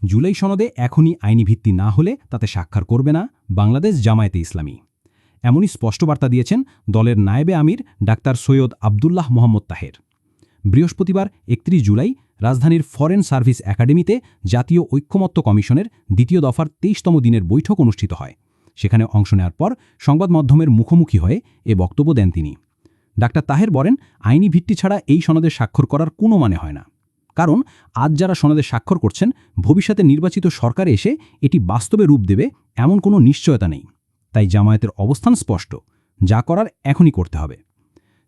জুলাই সনদে এখনই আইনি ভিত্তি না হলে তাতে স্বাক্ষর করবে না বাংলাদেশ জামায়াতে ইসলামী। এমনই স্পষ্ট বার্তা দিয়েছেন দলের নায়েবে আমির ডাক্তার সৈয়দ আবদুল্লাহ মোহাম্মদ তাহের। বৃহস্পতিবার ৩১ জুলাই রাজধানীর ফরেন সার্ভিস একাডেমিতে জাতীয় ঐক্যমত্য কমিশনের দ্বিতীয় দফার ২৩তম দিনের বৈঠক অনুষ্ঠিত হয়। সেখানে অংশ নেওয়ার পর সংবাদ মাধ্যমের মুখোমুখি হয়ে এ বক্তব্য দেন তিনি। ডাক্তার তাহের বলেন, আইনি ভিত্তি ছাড়া এই সনদে স্বাক্ষর করার কোনো মানে হয় না। কারণ আজ যারা সনদে স্বাক্ষর করছেন, ভবিষ্যতে নির্বাচিত সরকারে এসে এটি বাস্তবে রূপ দেবে এমন কোনো নিশ্চয়তা নেই। তাই জামায়াতের অবস্থান স্পষ্ট, যা করার এখনই করতে হবে।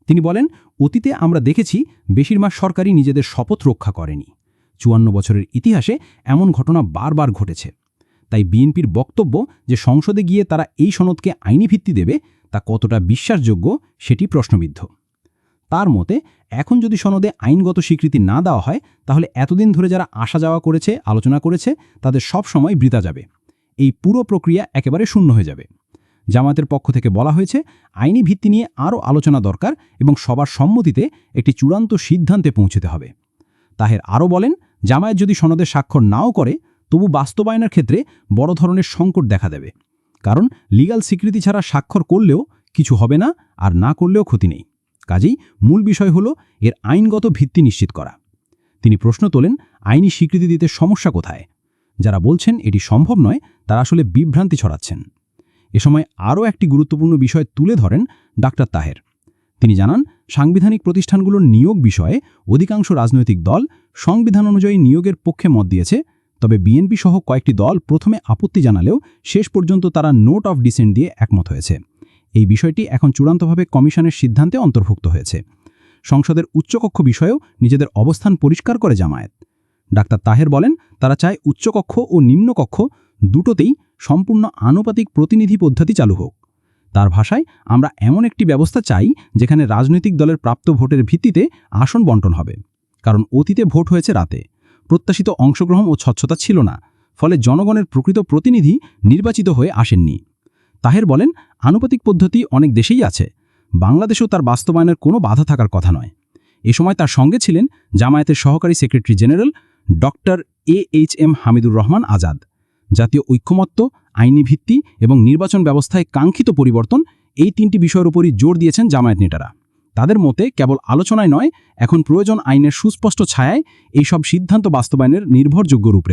তিনি বলেন, অতীতে আমরা দেখেছি বেশিরভাগ সরকারই নিজেদের শপথ রক্ষা করেনি। ৫৪ বছরের ইতিহাসে এমন ঘটনা বারবার ঘটেছে। তাই বিএনপির বক্তব্য যে সংসদে গিয়ে তারা এই সনদকে আইনি ভিত্তি দেবে, তা কতটা বিশ্বাসযোগ্য সেটি প্রশ্নবিদ্ধ। তার মতে, এখন যদি সনদে আইনগত স্বীকৃতি না দেওয়া হয়, তাহলে এতদিন ধরে যারা আসা যাওয়া করেছে, আলোচনা করেছে, তাদের সব সময় বৃথা যাবে। এই পুরো প্রক্রিয়া একেবারে শূন্য হয়ে যাবে। জামায়াতের পক্ষ থেকে বলা হয়েছে, আইনি ভিত্তি নিয়ে আরও আলোচনা দরকার এবং সবার সম্মতিতে একটি চূড়ান্ত সিদ্ধান্তে পৌঁছতে হবে। তাহের আরও বলেন, জামায়াত যদি সনদে স্বাক্ষর নাও করে, তবু বাস্তবায়নের ক্ষেত্রে বড় ধরনের সংকট দেখা দেবে। কারণ লিগ্যাল স্বীকৃতি ছাড়া স্বাক্ষর করলেও কিছু হবে না, আর না করলেও ক্ষতি নেই। কাজেই মূল বিষয় হল এর আইনগত ভিত্তি নিশ্চিত করা। তিনি প্রশ্ন তোলেন, আইনি স্বীকৃতি দিতে সমস্যা কোথায়? যারা বলছেন এটি সম্ভব নয়, তারা আসলে বিভ্রান্তি ছড়াচ্ছেন। এ সময় আরও একটি গুরুত্বপূর্ণ বিষয় তুলে ধরেন ডাক্তার তাহের। তিনি জানান, সাংবিধানিক প্রতিষ্ঠানগুলোর নিয়োগ বিষয়ে অধিকাংশ রাজনৈতিক দল সংবিধান অনুযায়ী নিয়োগের পক্ষে মত দিয়েছে। তবে বিএনপি সহ কয়েকটি দল প্রথমে আপত্তি জানালেও শেষ পর্যন্ত তারা নোট অফ ডিসেন্ট দিয়ে একমত হয়েছে। এই বিষয়টি এখন চূড়ান্তভাবে কমিশনের সিদ্ধান্তে অন্তর্ভুক্ত হয়েছে। সংসদের উচ্চকক্ষ বিষয়েও নিজেদের অবস্থান পরিষ্কার করে জামায়াত। ডাক্তার তাহের বলেন, তারা চায় উচ্চকক্ষ ও নিম্নকক্ষ দুটোতেই সম্পূর্ণ আনুপাতিক প্রতিনিধি পদ্ধতি চালু হোক। তার ভাষায়, আমরা এমন একটি ব্যবস্থা চাই যেখানে রাজনৈতিক দলের প্রাপ্ত ভোটের ভিত্তিতে আসন বণ্টন হবে। কারণ অতীতে ভোট হয়েছে রাতে, প্রত্যাশিত অংশগ্রহণ ও স্বচ্ছতা ছিল না, ফলে জনগণের প্রকৃত প্রতিনিধি নির্বাচিত হয়ে আসেননি। তাহের বলেন, আনুপাতিক পদ্ধতি অনেক দেশেই আছে, বাংলাদেশেও তার বাস্তবায়নের কোনো বাধা থাকার কথা নয়। এ সময় তার সঙ্গে ছিলেন জামায়াতের সহকারী secretary general doctor AHM Hamidur Rahman Azad. জাতীয় ঐক্যমত্য, আইনি ভিত্তি এবং নির্বাচন ব্যবস্থায় কাঙ্ক্ষিত পরিবর্তন, এই তিনটি বিষয়ের উপরই জোর দিয়েছেন জামায়াত নেতারা। তাদের মতে, কেবল আলোচনায় নয়, এখন প্রয়োজন আইনের সুস্পষ্ট ছায়ায় এই সব সিদ্ধান্ত বাস্তবায়নের নির্ভরযোগ্য রূপরেখা।